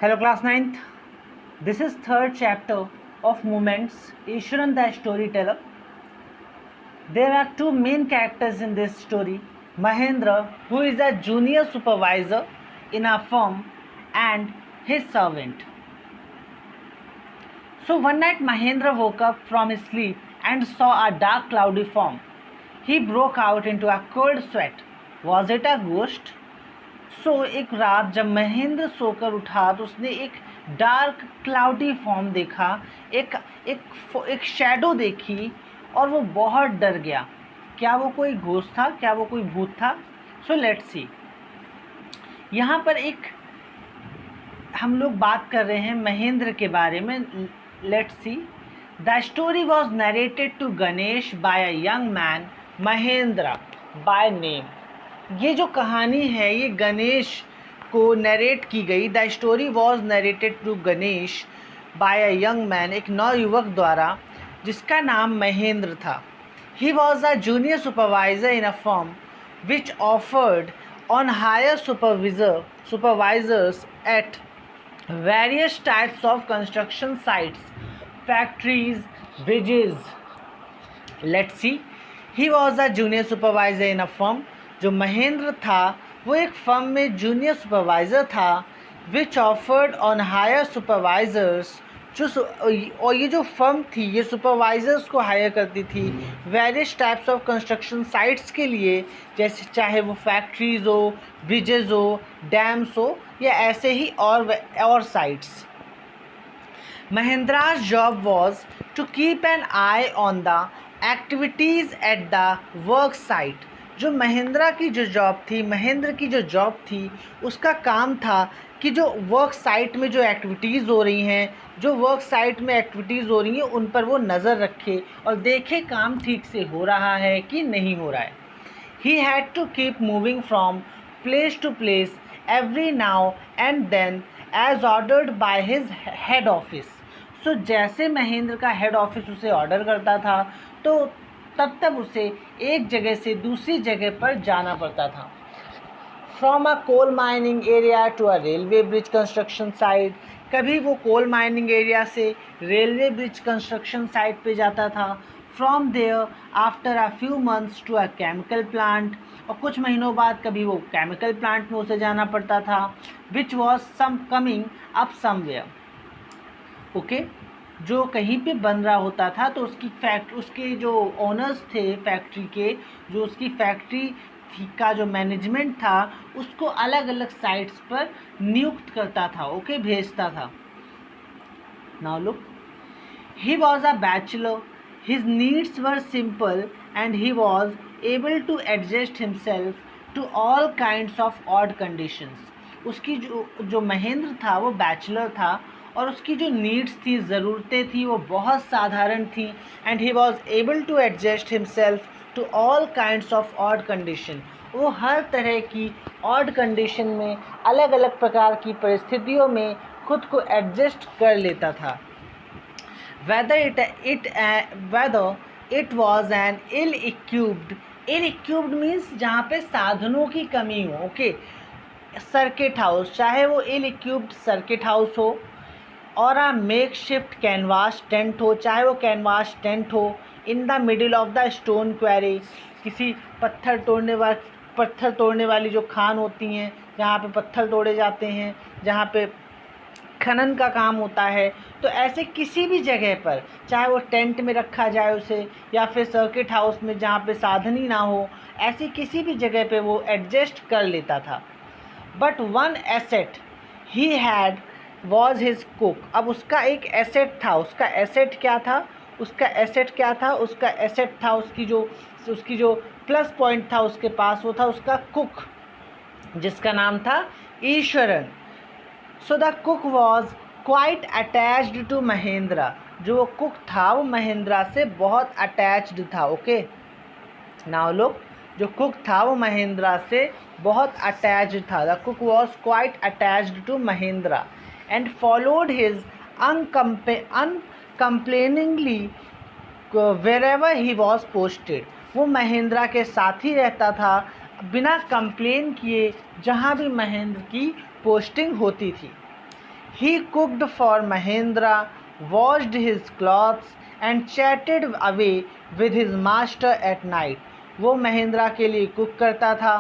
Hello class ninth. This is third chapter of Moments, Ishwaran the storyteller. There are two main characters in this story. Mahendra, who is a junior supervisor in a firm, and his servant. So one night Mahendra woke up from his sleep and saw a dark cloudy form. He broke out into a cold sweat. Was it a ghost? एक रात जब महेंद्र सोकर उठा तो उसने एक dark cloudy form देखा, एक एक शैडो देखी और वो बहुत डर गया. क्या वो कोई घोस्ट था? क्या वो कोई भूत था? So let's see. यहाँ पर एक हम लोग बात कर रहे हैं महेंद्र के बारे में. Let's see. The story was narrated to Ganesh by a young man Mahendra by name. ये जो कहानी है ये गणेश को नरेट की गई. The story was narrated to Ganesh by a young man, एक नवयुवक द्वारा जिसका नाम महेंद्र था. He was a junior supervisor in a firm which offered on hire supervisors at various types of construction sites, factories, bridges. Let's see. He was a junior supervisor in a firm. जो महेंद्र था वो एक firm में junior supervisor था. विच offered on higher supervisors, और ये जो firm थी ये सुपरवाइज़र्स को हायर करती थी various types of construction sites के लिए, जैसे चाहे वो फैक्ट्रीज हो, ब्रिजेज हो, डैम्स हो या ऐसे ही और sites. Mahindra's job was to keep an eye on the activities at the work site. जो महेंद्र की जो जॉब थी उसका काम था कि जो वर्क साइट में जो एक्टिविटीज़ हो रही हैं, उन पर वो नज़र रखे और देखे काम ठीक से हो रहा है कि नहीं हो रहा है. He had to keep moving from place to place every now and then as ordered by his head office. So जैसे महेंद्र का हेड ऑफिस उसे ऑर्डर करता था तो तब उसे एक जगह से दूसरी जगह पर जाना पड़ता था. From a coal mining area to a railway bridge construction site. कभी वो कोल माइनिंग एरिया से रेलवे ब्रिज कंस्ट्रक्शन साइट पे जाता था. From there after a few months to a chemical plant. और कुछ महीनों बाद कभी वो केमिकल प्लांट में उसे जाना पड़ता था. Which was some coming up somewhere. Okay. जो कहीं पे बन रहा होता था तो उसके जो ओनर्स थे फैक्ट्री के, जो उसकी फैक्ट्री का जो मैनेजमेंट था उसको अलग अलग साइट्स पर नियुक्त करता था. ओके, भेजता था. Now look. He was a bachelor. His needs were simple and he was able to adjust himself to all kinds of odd conditions. उसकी जो महेंद्र था वो बैचलर था और उसकी जो नीड्स थी, ज़रूरतें थी, वो बहुत साधारण थी. And he was able to adjust himself to all kinds of odd condition. वो हर तरह की ऑड कंडीशन में, अलग अलग प्रकार की परिस्थितियों में खुद को एडजस्ट कर लेता था. whether it was an ill-equipped means जहाँ पे साधनों की कमी हो. ओके. सर्किट हाउस, चाहे वो इल इक्विप्ड सर्किट हाउस हो और a make shift canvas tent हो, चाहे वो कैनवास टेंट हो इन the middle of the stone query. किसी पत्थर तोड़ने वाली जो खान होती हैं जहाँ पे पत्थर तोड़े जाते हैं, जहाँ पे खनन का काम होता है, तो ऐसे किसी भी जगह पर, चाहे वो टेंट में रखा जाए उसे या फिर सर्किट हाउस में जहाँ पे साधन ही ना हो, ऐसी किसी भी जगह पे वो एडजस्ट कर लेता था. But one asset he had was his cook. अब उसका एक एसेट था. उसका एसेट क्या था? उसका एसेट था उसकी जो प्लस पॉइंट था उसके पास, वो था उसका कुक जिसका नाम था Eswaran. So the cook was quite attached to Mahendra. जो कुक था वो महेंद्र से बहुत अटैच्ड था. ओके. Now look. जो कुक था वो महेंद्र से बहुत अटैच्ड था. The cook was quite attached to Mahendra and followed his uncomplainingly wherever he was posted. वो महेंद्र के साथ ही रहता था बिना कंप्लेन किए जहाँ भी महेंद्र की पोस्टिंग होती थी. He cooked for Mahendra, washed his clothes and chatted away with his master at night. वो महेंद्रा के लिए कुक करता था,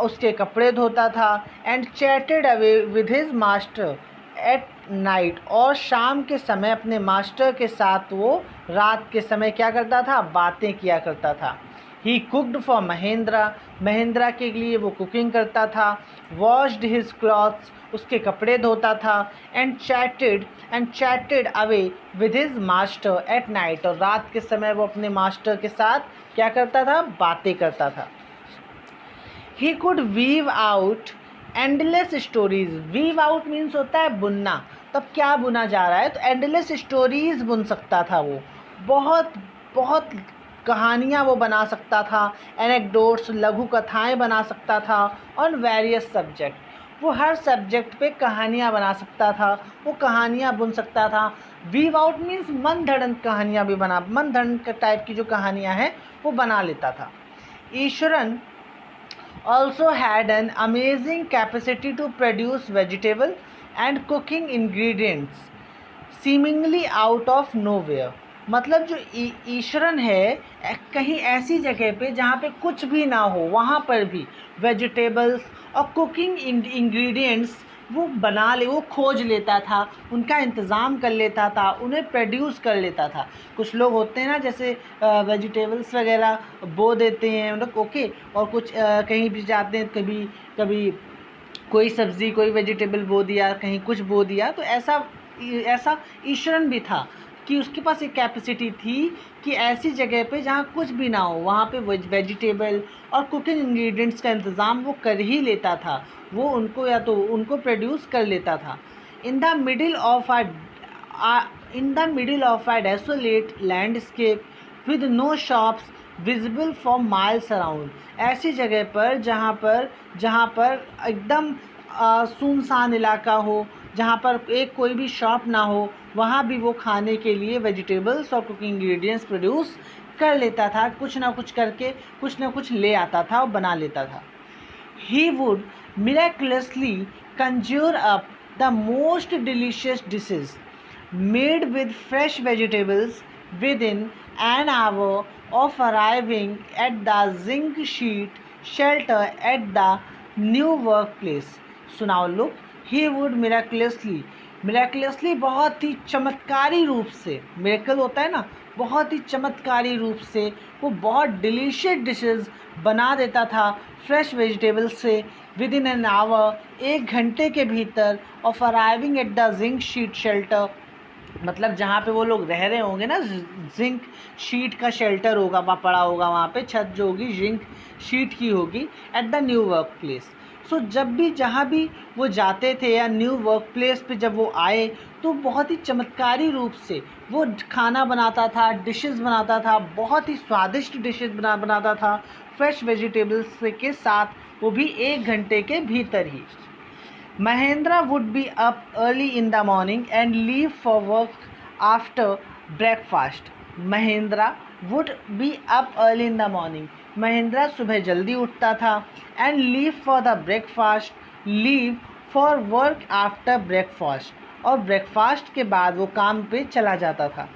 उसके कपड़े धोता था, and chatted away with his master at night, और शाम के समय अपने मास्टर के साथ वो रात के समय क्या करता था, बातें किया करता था. ही कुकड फॉर महेंद्रा, महेंद्रा के लिए वो कुकिंग करता था. वॉश्ड हिज क्लॉथ्स, उसके कपड़े धोता था. And chatted away with his master at night, और रात के समय वो अपने मास्टर के साथ क्या करता था, बातें करता था. He could weave out endless stories. Weave out means होता है बुनना. तब क्या बुना जा रहा है, तो एंडलेस स्टोरीज बुन सकता था वो. बहुत बहुत कहानियाँ वो बना सकता था. एनेक्डोट्स, लघु कथाएँ बना सकता था. ऑन वेरियस सब्जेक्ट, वो हर सब्जेक्ट पे कहानियाँ बना सकता था, वो कहानियाँ बुन सकता था. वीव आउट मीन्स मन धड़न कहानियाँ भी बना, मन धड़न टाइप की जो कहानियाँ हैं वो बना लेता था. Eswaran also had an amazing capacity to produce vegetable and cooking ingredients seemingly out of nowhere. मतलब जो ईश्वरन है, कहीं ऐसी जगह पे जहाँ पे कुछ भी ना हो वहाँ पर भी वेजिटेबल्स और कुकिंग इंग्रेडिएंट्स वो बना ले, वो खोज लेता था, उनका इंतज़ाम कर लेता था, उन्हें प्रोड्यूस कर लेता था. कुछ लोग होते हैं ना, जैसे वेजिटेबल्स वगैरह बो देते हैं मतलब, ओके, और कुछ कहीं भी जाते हैं, कभी कभी कोई सब्ज़ी कोई वेजिटेबल बो दिया, कहीं कुछ बो दिया. तो ऐसा ईश्वरन भी था कि उसके पास एक कैपेसिटी थी कि ऐसी जगह पे जहाँ कुछ भी ना हो वहाँ पे वेजिटेबल और कुकिंग इंग्रेडिएंट्स का इंतज़ाम वो कर ही लेता था. वो उनको या तो उनको प्रोड्यूस कर लेता था. In the middle of a desolate landscape with no shops visible for miles around. ऐसी जगह पर जहाँ पर एकदम सुनसान इलाका हो, जहाँ पर एक कोई भी शॉप ना हो, वहाँ भी वो खाने के लिए वेजिटेबल्स और कुकिंग इंग्रेडिएंट्स प्रोड्यूस कर लेता था. कुछ ना कुछ करके कुछ ना कुछ ले आता था और बना लेता था. He would miraculously conjure up the most delicious dishes made with fresh vegetables within an hour of arriving at the zinc sheet shelter at the new workplace. So now look, he would miraculously बहुत ही चमत्कारी रूप से, miracle होता है ना, बहुत ही चमत्कारी रूप से वो बहुत डिलीशियस डिशेस बना देता था फ्रेश वेजिटेबल से विद इन एन आवर, 1 घंटे के भीतर. Of arriving at the zinc sheet shelter, मतलब जहाँ पे वो लोग रह रहे होंगे ना, जिंक शीट का शेल्टर होगा, वहाँ पड़ा होगा, वहाँ पे छत जो होगी जिंक शीट की होगी. At the new work place. सो जब भी जहाँ भी वो जाते थे या न्यू वर्क प्लेस पे जब वो आए तो बहुत ही चमत्कारी रूप से वो खाना बनाता था, डिशेस बनाता था, बहुत ही स्वादिष्ट डिशेस बनाता था फ्रेश वेजिटेबल्स के साथ, वो भी 1 घंटे के भीतर ही. Mahendra would be up early in the morning and leave for work after breakfast. Mahendra would be up early in the morning. Mahendra सुबह जल्दी उठता था and leave for work after breakfast. और ब्रेकफास्ट के बाद वो काम पे चला जाता था.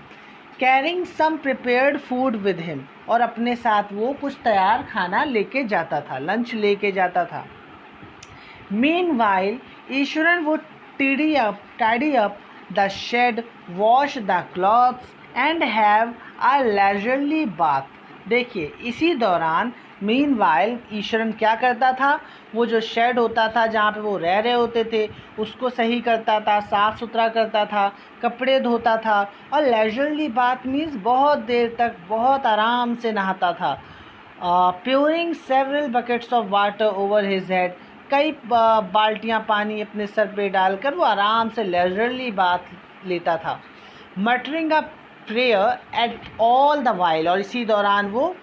Carrying some prepared food with him. और अपने साथ वो कुछ तैयार खाना लेके जाता था, लंच लेके जाता था. Meanwhile, Ishwaran would tidy up the shed, wash the clothes and have a leisurely bath. देखिए, इसी दौरान मीनवाइल ईश्वरन क्या करता था, वो जो शेड होता था जहाँ पे वो रह रहे होते थे उसको सही करता था, साफ़ सुथरा करता था, कपड़े धोता था. और लेजरली बाथ मीन्स बहुत देर तक बहुत आराम से नहाता था. Pouring several buckets of water over his head, कई बाल्टियाँ पानी अपने सर पे डालकर वो आराम से लेजरली बाथ लेता था. Muttering a prayer at all the while, और इसी दौरान वो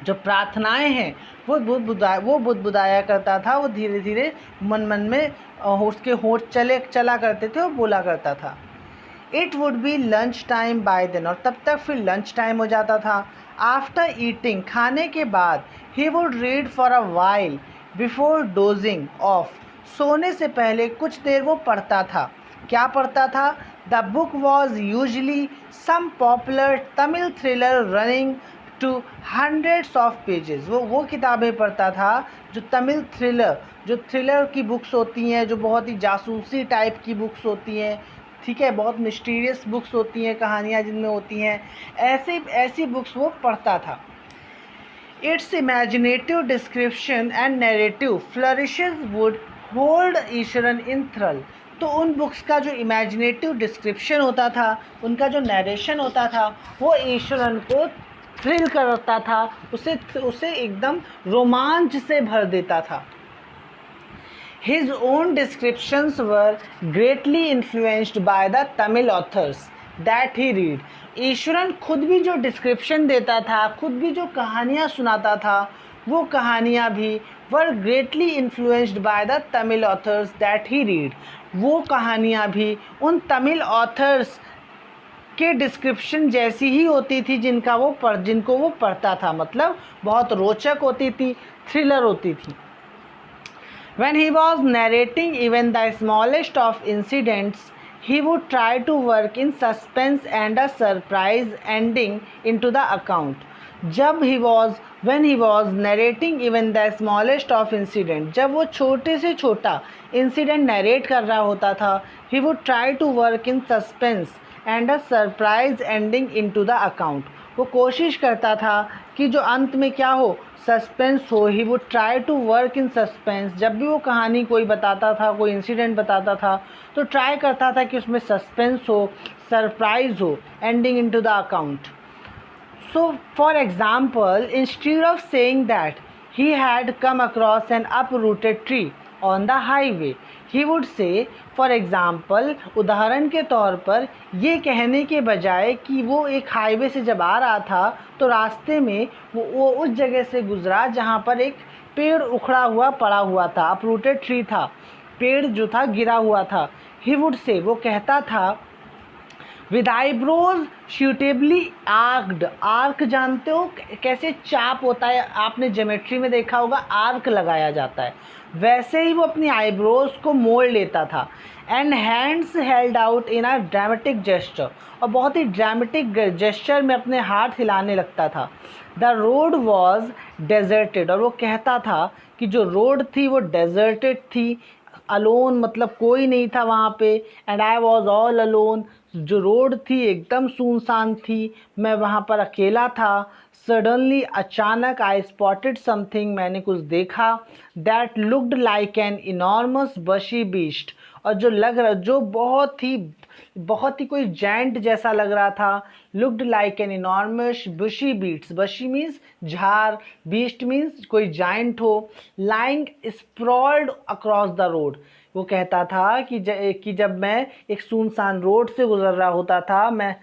जो प्रार्थनाएं हैं वो बुदबुदाया करता था. वो धीरे धीरे मन में उसके होठ चला करते थे और बोला करता था. It would be lunch time by then, और तब तक फिर लंच टाइम हो जाता था. आफ्टर ईटिंग, खाने के बाद, he would read for a while before dosing of, सोने से पहले कुछ देर वो पढ़ता था. क्या पढ़ता था? The book was usually some popular Tamil thriller running to hundreds of pages. वो किताबें पढ़ता था जो तमिल थ्रिलर की बुक्स होती हैं, जो बहुत ही जासूसी टाइप की बुक्स होती हैं, ठीक है, बहुत मिस्टीरियस बुक्स होती हैं, कहानियाँ जिनमें होती हैं, ऐसी बुक्स वो पढ़ता था। Its imaginative description and narrative flourishes would hold Eswaran in thrall। तो उन बुक्स का जो इमेजिनेटिव डिस्क्रिप्शन होता था, उनका जो नरेशन होता था, वो ईश्वरन को थ्रिल करता था, उसे एकदम रोमांच से भर देता था। His own descriptions were greatly influenced by the Tamil authors that he read। Eswaran खुद भी जो डिस्क्रिप्शन देता था, खुद भी जो कहानियाँ सुनाता था, वो कहानियाँ भी were greatly influenced by the Tamil authors that he read. वो कहानियाँ भी उन तमिल ऑथर्स के डिस्क्रिप्शन जैसी ही होती थी जिनको वो पढ़ता था, मतलब बहुत रोचक होती थी, थ्रिलर होती थी। When he was narrating even the smallest of incidents, he would try to work in suspense and a surprise ending into the account। when he was narrating even the smallest of incident, जब वो छोटे से छोटा incident narrate कर रहा होता था, he would try to work in suspense and a surprise ending into the account। वो कोशिश करता था कि जो अंत में क्या हो, सस्पेंस हो। He would try to work in suspense. जब भी वो कहानी कोई बताता था, कोई इंसिडेंट बताता था, तो ट्राई करता था कि उसमें सस्पेंस हो, सरप्राइज हो, ending into the account. So for example, instead of saying that he had come across N uprooted tree on the highway, he would say, for example, उदाहरण के तौर पर ये कहने के बजाय कि वो एक हाईवे से जब आ रहा था तो रास्ते में वो उस जगह से गुज़रा जहाँ पर एक पेड़ उखड़ा हुआ पड़ा हुआ था, अपरूटेड ट्री था, पेड़ जो था गिरा हुआ था। ही वुड से, वो कहता था, विद आईब्रोज सूटेबली आर्क्ड। आर्क जानते हो कैसे चाप होता है, आपने ज्योमेट्री में देखा होगा, आर्क लगाया जाता है, वैसे ही वो अपनी आईब्रोज को मोड़ लेता था। And hands held out in a dramatic gesture, और बहुत ही ड्रामेटिक जेस्चर में अपने हाथ हिलाने लगता था। द रोड वॉज डेजर्टेड, और वो कहता था कि जो रोड थी वो डेजर्टेड थी, अलोन मतलब कोई नहीं था वहाँ पे, and I was all alone, जो रोड थी एकदम सुनसान थी, मैं वहाँ पर अकेला था। सडनली, अचानक, आई स्पॉटेड समथिंग, मैंने कुछ देखा, that looked like an enormous बशी बीस्ट, और जो बहुत ही कोई जायंट जैसा लग रहा था। Looked like an enormous bushy बीट्स, बशी मीन्स झाड़, बीस्ट मीन्स कोई जायंट हो। Lying sprawled across the road, वो कहता था कि जब मैं एक सुनसान रोड से गुज़र रहा था, मैं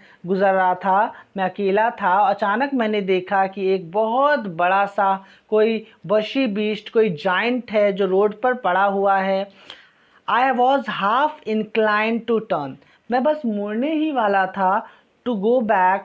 अकेला था, अचानक मैंने देखा कि एक बहुत बड़ा सा कोई बशी बीस्ट, कोई जायंट है जो रोड पर पड़ा हुआ है। I was half inclined to turn, मैं बस मुड़ने ही वाला था, to go back,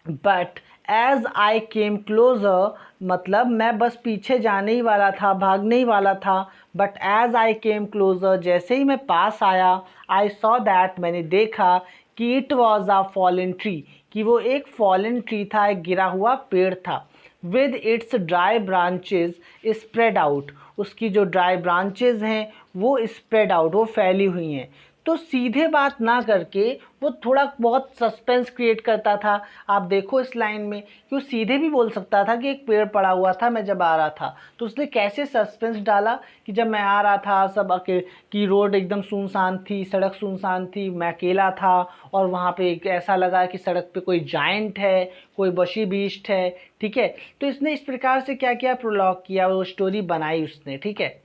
but as I came closer, मतलब मैं बस पीछे जाने ही वाला था, भागने ही वाला था, but as I came closer, जैसे ही मैं पास आया, आई सॉ दैट, मैंने देखा कि it was a fallen tree, कि वो एक फॉलन ट्री था, एक गिरा हुआ पेड़ था। With its dry branches spread out, उसकी जो ड्राई ब्रांचेज हैं वो स्प्रेड आउट, वो फैली हुई हैं। तो सीधे बात ना करके वो थोड़ा बहुत सस्पेंस क्रिएट करता था। आप देखो इस लाइन में कि वो सीधे भी बोल सकता था कि एक पेड़ पड़ा हुआ था मैं जब आ रहा था, तो उसने कैसे सस्पेंस डाला कि जब मैं आ रहा था की रोड एकदम सुनसान थी, सड़क सुनसान थी, मैं अकेला था, और वहाँ पे ऐसा लगा कि सड़क पे कोई जायंट है, कोई बशी बीस्ट है, ठीक है। तो इसने इस प्रकार से क्या किया, प्रोलॉग किया, वो स्टोरी बनाई उसने, ठीक है।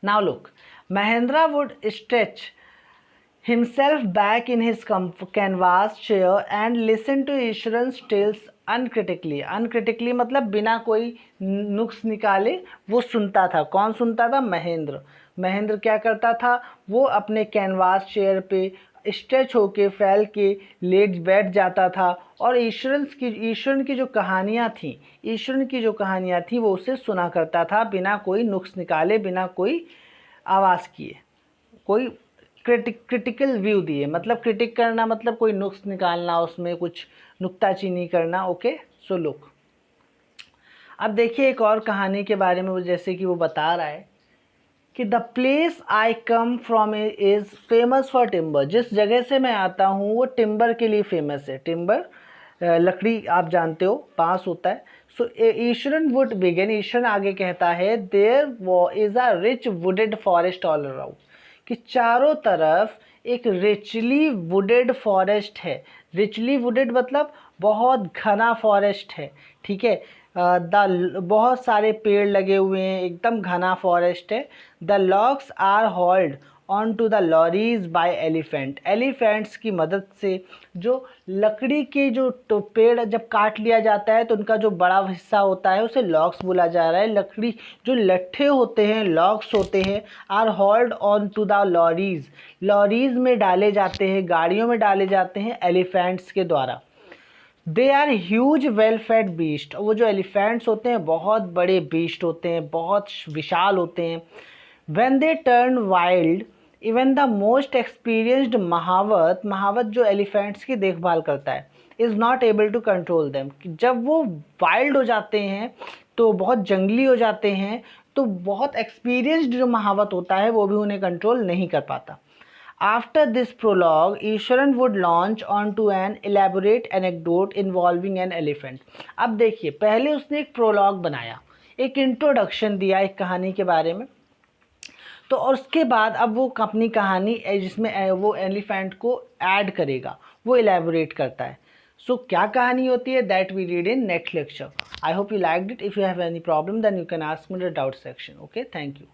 Now look, Mahendra would stretch himself back in his canvas chair and listen to Iswaran's tales uncritically मतलब बिना कोई नुक्स निकाले वो सुनता था। कौन सुनता था? महेंद्र क्या करता था, वो अपने कैनवास चेयर पे स्ट्रेच होके फैल के बैठ जाता था, और ईश्वरन की जो कहानियाँ थी वो उसे सुना करता था, बिना कोई नुक्स निकाले, बिना कोई आवाज़ किए, कोई क्रिटिकल व्यू दिए, मतलब क्रिटिक करना मतलब कोई नुक्स निकालना, उसमें कुछ नुक्ताचीनी करना। ओके, सो लुक, अब देखिए एक और कहानी के बारे में, वो जैसे कि वो बता रहा है कि the place I come from is famous for timber. जिस जगह से मैं आता हूँ वो टिम्बर के लिए फेमस है। टिम्बर लकड़ी आप जानते हो, बांस होता है। सो ईश्वरन वुड बिगिन, ईश्वरन आगे कहता है, देयर वो is a rich wooded forest all around, कि चारों तरफ एक रिचली वुडेड फॉरेस्ट है। रिचली वुडेड मतलब बहुत घना फॉरेस्ट है, ठीक है। द बहुत सारे पेड़ लगे हुए हैं, एकदम घना फॉरेस्ट है। The logs are hauled on to the lorries by elephant, elephants की मदद से जो लकड़ी के जो पेड़ जब काट लिया जाता है तो उनका जो बड़ा हिस्सा होता है उसे लॉग्स बोला जा रहा है। लकड़ी जो लट्ठे होते हैं, लॉग्स होते हैं, are hauled on to the lorries, lorries में डाले जाते हैं, गाड़ियों में डाले जाते हैं एलिफेंट्स के द्वारा। They are huge well fed beast, वो जो एलिफेंट्स होते हैं बहुत बड़े बीस्ट होते हैं, बहुत विशाल होते हैं। When they turn wild, even the most experienced mahout, महावत जो एलिफेंट्स की देखभाल करता है, is not able to control them, जब वो वाइल्ड हो जाते हैं तो बहुत जंगली हो जाते हैं, तो बहुत एक्सपीरियंस्ड जो महावत होता है वो भी उन्हें कंट्रोल नहीं कर पाता। After this prologue, Eswaran would launch onto an elaborate anecdote involving an elephant. अब देखिए, पहले उसने एक प्रोलॉग बनाया, एक इंट्रोडक्शन दिया एक कहानी के बारे में, तो और उसके बाद अब वो अपनी कहानी जिसमें वो एलिफेंट को ऐड करेगा, वो इलेबोरेट करता है। सो क्या कहानी होती है, that we read in next lecture. I hope you liked it. If you have any problem then you can ask me in the doubt section. Okay, thank you.